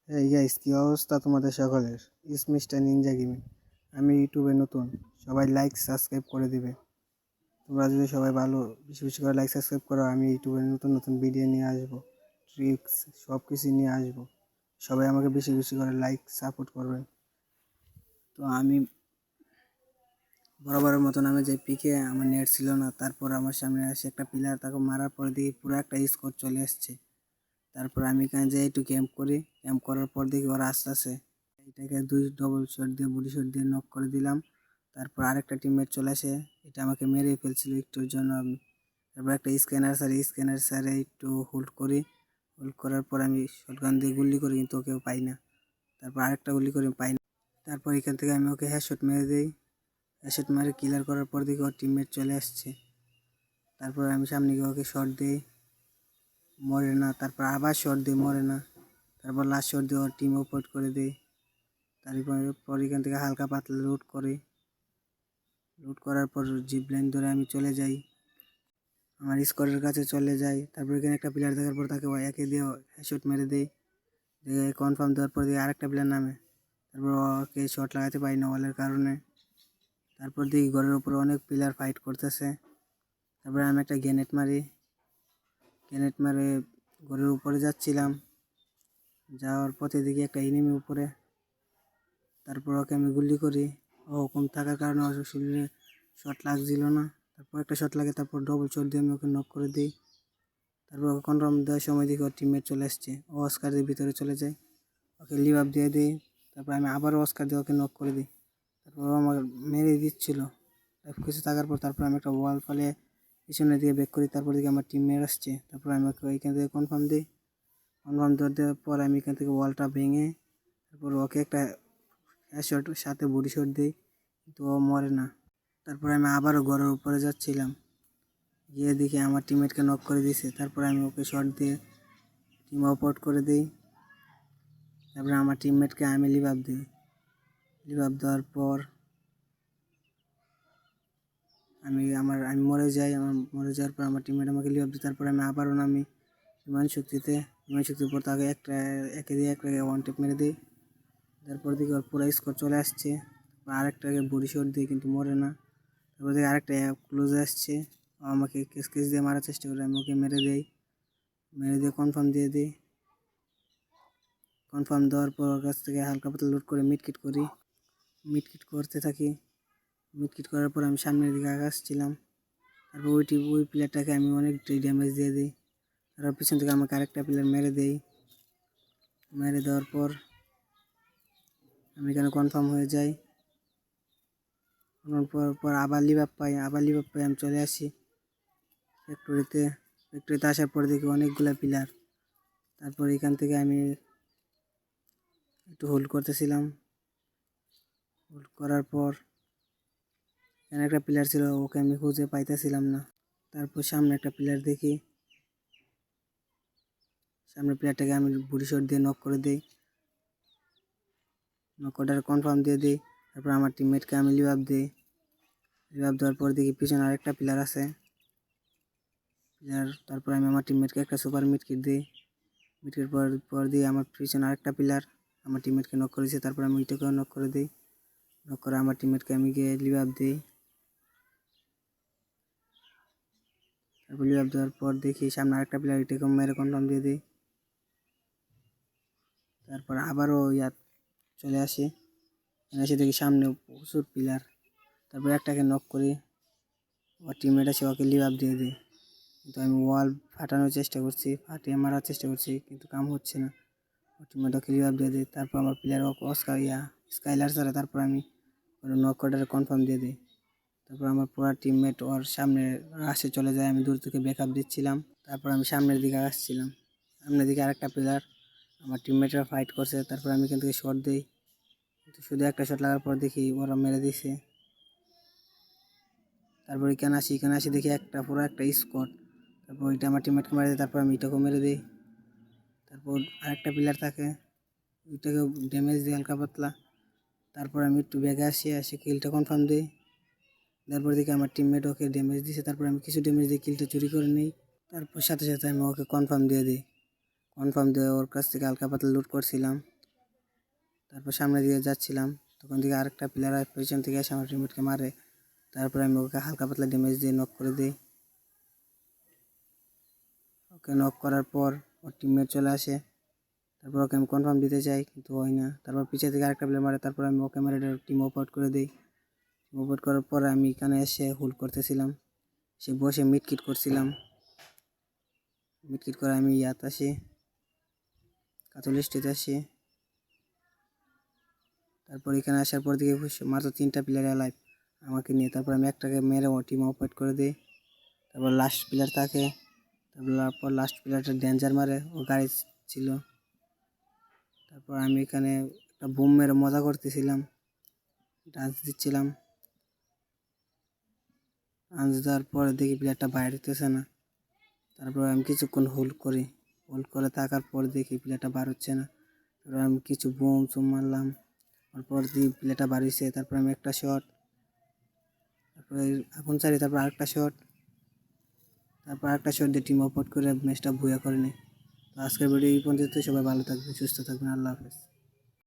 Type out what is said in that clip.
এই গাইস, কি অবস্থা তোমাদের সকলের? ইস মিস্টার নিনজা গেমিং। আমি ইউটিউবে নতুন, সবাই লাইক সাবস্ক্রাইব করে দিবে। তোমরা যদি সবাই ভালো বেশি বেশি করে লাইক সাবস্ক্রাইব করো, আমি ইউটিউবে নতুন নতুন ভিডিও নিয়ে আসবো, ট্রিক্স সব কিছু নিয়ে আসবো। সবাই আমাকে বেশি বেশি করে লাইক সাপোর্ট করবেন। তো আমি বরাবরের মতন আমি যে পিকে আমার নেট ছিল না, তারপর আমার সামনে আসে একটা প্লেয়ার, তাকে মারার পর দেখি পুরো একটা স্কোর চলে আসছে। তারপর আমি এখানে যাই একটু ক্যাম্প করি, ক্যাম্প করার পর দেখি ওরা আসতেছে। এটাকে দুই ডবল শট দিয়ে বডি শট দিয়ে নক করে দিলাম। তারপর আরেকটা টিমমেট চলে আসে, এটা আমাকে মেরে ফেলছিল একটুর জন্য আমি। তারপর একটা স্ক্যানার স্যারে একটু হোল্ড করি, হোল্ড করার পর আমি শটগান দিয়ে গুলি করি, কিন্তু ওকেও পাই না। তারপর আরেকটা গুলি করে পাই না। তারপর এখান থেকে আমি ওকে হেডশট মেরে দিই। হেডশট মেরে কিলার করার পর দেখি ওর টিমমেট চলে আসছে। তারপর আমি সামনে গিয়ে ওকে শট দিই, মরে না। তারপর আবার শট দিই, মরে না। তারপর লাস্ট শট দিয়ে ওর টিম ওপোর্ট করে দিই। তারপর এখান থেকে হালকা পাতলা লুট করি। লুট করার পর জিপ লাইন ধরে আমি চলে যাই, আমার স্কোরের কাছে চলে যাই। তারপর এখানে একটা প্লেয়ার দেখার পর তাকে একে দিয়ে হেডশট মেরে দিই। দিয়ে কনফার্ম দেওয়ার পর দিয়ে আরেকটা প্লেয়ার নামে, তারপর ওকে শট লাগাতে পারি না ওয়ালের কারণে। তারপর দেখি ঘরের উপরে অনেক প্লেয়ার ফাইট করতেছে। তারপরে আমি একটা গ্রেনেড মারি, গ্রেনেড মারে ঘরের উপরে যাচ্ছিলাম, যাওয়ার পথে দেখি একটা এনিমি উপরে। তারপর ওকে আমি গুলি করি, ও কম থাকার কারণে ওর শরীরে শট লাগছিল না। তারপর একটা শট লাগে, তারপর ডবল শট দিয়ে আমি ওকে নক করে দিই। তারপর ওকে কনফার্ম দেওয়ার সময় দেখি ওর টিমমেট চলে আসছে, ও অস্কারের ভিতরে চলে যায়, ওকে লিভ আপ দিয়ে দিই। তারপর আমি আবারও অস্কার দিয়ে ওকে নক করে দিই। তারপর ও আমাকে মেরে দিচ্ছিলো কিছু থাকার পর। তারপর আমি একটা ওয়াল ফলে পিছনে দিয়ে ব্যাক করি, তারপর দিকে আমার টিমমেট আসছে। তারপর আমি ওকে এইখান থেকে কনফার্ম দিই। কনফার্ম দেওয়ার পর আমি এখান থেকে ওয়ালটা ভেঙে তারপর ওকে একটা হেডশট সাথে বডি শট দিই, কিন্তু ও মরে না। তারপর আমি আবারও ঘরের উপরে যাচ্ছিলাম, গিয়ে দেখি আমার টিমমেটকে নক করে দিয়েছে। তারপর আমি ওকে শট দিয়ে টিম আউট করে দিই। তারপরে আমার টিমমেটকে আমি লিভ আপ দিই। লিভ আপ দেওয়ার পর আমি মরে যাই। মরে যাওয়ার পর আমার টিমমেট আমাকে লিভ আপ দিই। তারপর আমি আবারও নামি বিমান শক্তির পর তাকে একে দিয়ে একটা ওয়ান টেপ মেরে দিই। তারপর দিকে ওর পুরো স্কোর চলে আসছে। আরেকটাকে বডি শট দিই, কিন্তু মরে না। তারপর দিকে আরেকটা ক্লোজে আসছে, ও আমাকে কেস দিয়ে মারার চেষ্টা করে, আমি ওকে মেরে দিয়ে কনফার্ম দিয়ে দিই। কনফার্ম দেওয়ার পর ওর কাছ থেকে হালকা পাতলা লুট করে মিডকিট করি, মিডকিট করতে থাকি। মিডকিট করার পর আমি সামনের দিকে আগাচ্ছিলাম। তারপর ওই প্লেয়ারটাকে আমি অনেক ড্যামেজ দিয়ে দিই। তারপর পিছন থেকে আমাকে আরেকটা প্লেয়ার মেরে দেই। মেরে দেওয়ার পর আমি এখানে কনফার্ম হয়ে যাই। পর আবার লিভ আপ পাই, আমি চলে আসি ফ্যাক্টরিতে। আসার পর দেখি অনেকগুলো পিলার। তারপর এখান থেকে আমি একটু হোল্ড করতেছিলাম। হোল্ড করার পর এখানে একটা প্লেয়ার ছিল, ওকে আমি খুঁজে পাইতেছিলাম না। তারপর সামনে একটা প্লেয়ার দেখি, সামনে প্লেয়ারটাকে আমি বডি শট দিয়ে নক করে দিই। নক করার কনফার্ম দিয়ে দিই। তারপর আমার টিমমেটকে আমি লিভ আপ দিই। লিভ আপ দেওয়ার পর দেখি পিছনে আরেকটা প্লেয়ার আছে। তারপর আমি আমার টিমমেটকে একটা সুপার মিড কিট দিই। মিডকিট পর দিয়ে আমার পিছনে আরেকটা প্লেয়ার আমার টিমমেটকে নক করেছে। তারপর আমি ওইটাকেও নক করে দিই। নক করে আমার টিমমেটকে আমি গিয়ে লিভ আপ দিই। তারপর লিভ আপ দেওয়ার পর দেখি সামনে আরেকটা প্লেয়ার, এটাকে মেরে কনফার্ম দিয়ে দিই। তারপর আবারও চলে আসি, এসে দেখি সামনে প্রচুর প্লেয়ার। তারপর একটাকে নক করি, ওর টিমমেট আছে, ওকে লিভ আপ দিয়ে দিই। কিন্তু আমি ওয়াল ফাটানোর চেষ্টা করছি, ফাটিয়ে মারার চেষ্টা করছি, কিন্তু কাম হচ্ছে না। ওর টিমমেট ওকে লিভ আপ দিয়ে দিই। তারপর আমার প্লেয়ার স্কাইলার ছাড়া তারপর আমি ওর নক করার কনফার্ম দিয়ে দিই। তারপর আমার পুরো টিমমেট ওর সামনে রাশে চলে যায়, আমি দূর থেকে ব্যাকআপ দিচ্ছিলাম। তারপর আমি সামনের দিকে আসছিলাম, সামনের দিকে আরেকটা প্লেয়ার আমার টিমমেটরা ফাইট করছে। তারপর আমি এখান থেকে শট দিই, কিন্তু শুধু একটা শট লাগার পর দেখি ওরা মেরে দিছে। তারপর এখানে আসি দেখি পুরো একটা স্কোয়াড। তারপর ওইটা আমার টিমমেটকে মেরে দিই। তারপর আমি এটাকেও মেরে দিই। তারপর আরেকটা প্লেয়ার থাকে, ওইটাকেও ড্যামেজ দিই হালকা পাতলা। তারপর আমি একটু ব্যাগে আসি কিলটা কনফার্ম দিই। তারপর দেখি আমার টিমমেট ওকে ড্যামেজ দিয়েছে। তারপর আমি কিছু ড্যামেজ দিয়ে কিলটা চুরি করে নিই। তারপর সাথে সাথে আমি ওকে কনফার্ম দিয়ে দিই। কনফার্ম দিয়ে ওর কাছ থেকে হালকা পাতলা লুট করছিলাম। তারপর সামনে দিয়ে যাচ্ছিলাম, তখন থেকে আরেকটা প্লেয়ার পেছন থেকে এসে আমার টিমমেটকে মারে। তারপর আমি ওকে হালকা পাতলা ড্যামেজ দিয়ে নক করে দিই। ওকে নক করার পর ওর টিমমেট চলে আসে। তারপর ওকে আমি কনফার্ম দিতে চাই, কিন্তু হয় না। তারপর পিছে থেকে আরেকটা প্লেয়ার মারে, তারপর আমি ওকে মেরে টিম অফ আউট করে দিই। টিম অফ আউট করার পর আমি এখানে এসে হোল্ড করতেছিলাম, সে বসে মিড কিট করছিলাম। মিড কিট করে আমি ইয়াত আসি, কাতলিস্টিতে আসি। তারপর এখানে আসার পর দিকে মাত্র 3টা প্লেয়ার অ্যালাইভ আমাকে নিয়ে। তারপর আমি একটাকে মেরে ও টিম অফ আউট করে দিই। তারপর লাস্ট প্লেয়ার থাকে, তারপর লাস্ট প্লেয়ারটা ডেঞ্জার মারে, ও গাড়ি ছিল। তারপর আমি এখানে একটা বুম মেরে মজা করতেছিলাম, ডান্স দিচ্ছিলাম। ডান্স দেওয়ার পরে দেখি প্লেয়ারটা বাইরে হতেছে না। তারপর আমি কিছুক্ষণ হোল্ড করে থাকার পর দেখি প্লেয়ারটা বার হচ্ছে না। তারপর আমি কিছু বুম চুম মারলাম, তারপর দিয়ে প্লেয়ারটা বার হয়েছে। তারপর আমি একটা শট, তারপরে আগুন ছাড়ি, তারপর আরেকটা শট, তারপর আরেকটা শট দিয়ে টিম অফ আউট করে ম্যাচটা ভুয়া করে নিই। তো আজকের ভিডিও এই পর্যন্ত। সবাই ভালো থাকবেন, সুস্থ থাকবেন, আল্লাহ হাফেজ।